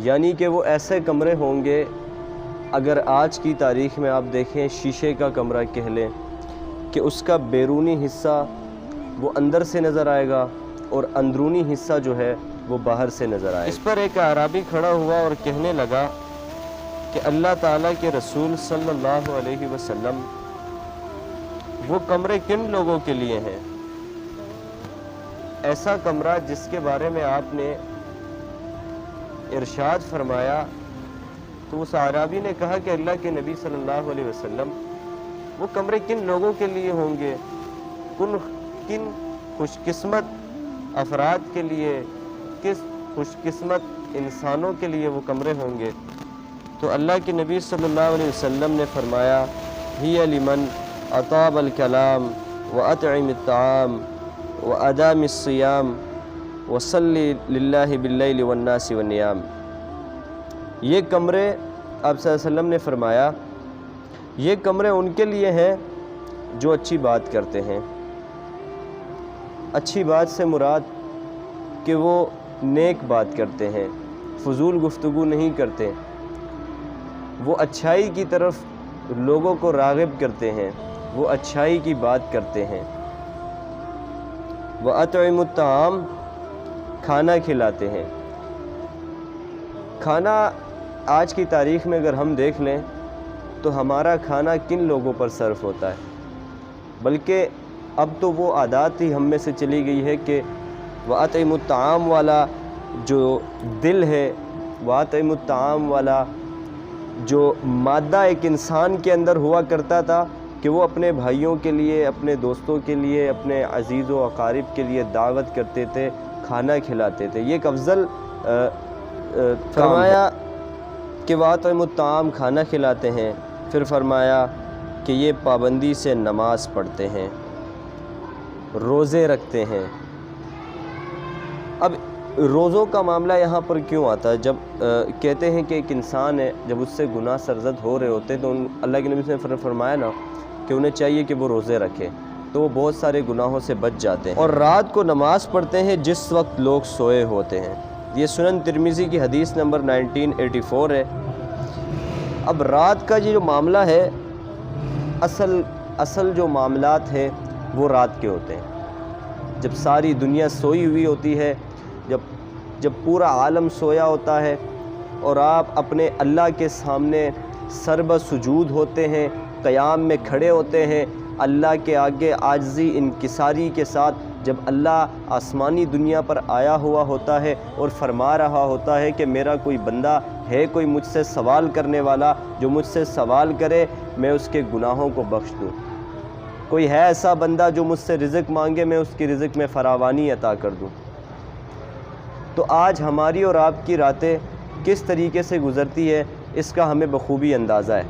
یعنی کہ وہ ایسے کمرے ہوں گے، اگر آج کی تاریخ میں آپ دیکھیں شیشے کا کمرہ کہہ لیں کہ اس کا بیرونی حصہ وہ اندر سے نظر آئے گا اور اندرونی حصہ جو ہے وہ باہر سے نظر آئے گا۔ اس پر ایک اعرابی کھڑا ہوا اور کہنے لگا کہ اللہ تعالیٰ کے رسول صلی اللہ علیہ وسلم، وہ کمرے کن لوگوں کے لیے ہیں؟ ایسا کمرہ جس کے بارے میں آپ نے ارشاد فرمایا۔ تو اس اعرابی نے کہا کہ اللہ کے نبی صلی اللہ علیہ وسلم، وہ کمرے کن لوگوں کے لیے ہوں گے؟ کن خوش قسمت افراد کے لیے، کس خوش قسمت انسانوں کے لیے وہ کمرے ہوں گے؟ تو اللہ کے نبی صلی اللہ علیہ وسلم نے فرمایا، ہی لمن اطاب الکلام واطعم الطعام وادام الصیام وصلی للہ باللیل والناس والنیام۔ یہ کمرے آپ صلی اللہ علیہ وسلم نے فرمایا، یہ کمرے ان کے لیے ہیں جو اچھی بات کرتے ہیں۔ اچھی بات سے مراد کہ وہ نیک بات کرتے ہیں، فضول گفتگو نہیں کرتے، وہ اچھائی کی طرف لوگوں کو راغب کرتے ہیں، وہ اچھائی کی بات کرتے ہیں۔ وَأَطْعِمُ الطَّعَامَ، کھانا کھلاتے ہیں۔ کھانا آج کی تاریخ میں اگر ہم دیکھ لیں تو ہمارا کھانا کن لوگوں پر صرف ہوتا ہے؟ بلکہ اب تو وہ عادات ہی ہم میں سے چلی گئی ہے کہ وَأَطْعِمُ الطَّعَامَ والا جو دل ہے، وَأَطْعِمُ الطَّعَامَ والا جو مادہ ایک انسان کے اندر ہوا کرتا تھا کہ وہ اپنے بھائیوں کے لیے، اپنے دوستوں کے لیے، اپنے عزیز و اقارب کے لیے دعوت کرتے تھے، کھانا کھلاتے تھے۔ یہ ایک افضل فرمایا کہ وَأَطْعِمُ الطَّعَامَ، کھانا کھلاتے ہیں۔ پھر فرمایا کہ یہ پابندی سے نماز پڑھتے ہیں، روزے رکھتے ہیں۔ اب روزوں کا معاملہ یہاں پر کیوں آتا ہے؟ جب کہتے ہیں کہ ایک انسان ہے، جب اس سے گناہ سرزد ہو رہے ہوتے تو اللہ کے نبی نے فرمایا نا کہ انہیں چاہیے کہ وہ روزے رکھیں، تو وہ بہت سارے گناہوں سے بچ جاتے ہیں۔ اور رات کو نماز پڑھتے ہیں جس وقت لوگ سوئے ہوتے ہیں۔ یہ سنن ترمذی کی حدیث نمبر 1984 ہے۔ اب رات کا یہ جو معاملہ ہے، اصل جو معاملات ہیں وہ رات کے ہوتے ہیں۔ جب ساری دنیا سوئی ہوئی ہوتی ہے، جب پورا عالم سویا ہوتا ہے اور آپ اپنے اللہ کے سامنے سربہ سجود ہوتے ہیں، قیام میں کھڑے ہوتے ہیں، اللہ کے آگے عاجزی انکساری کے ساتھ، جب اللہ آسمانی دنیا پر آیا ہوا ہوتا ہے اور فرما رہا ہوتا ہے کہ میرا کوئی بندہ ہے، کوئی مجھ سے سوال کرنے والا، جو مجھ سے سوال کرے میں اس کے گناہوں کو بخش دوں، کوئی ہے ایسا بندہ جو مجھ سے رزق مانگے میں اس کی رزق میں فراوانی عطا کر دوں۔ تو آج ہماری اور آپ کی راتیں کس طریقے سے گزرتی ہے، اس کا ہمیں بخوبی اندازہ ہے۔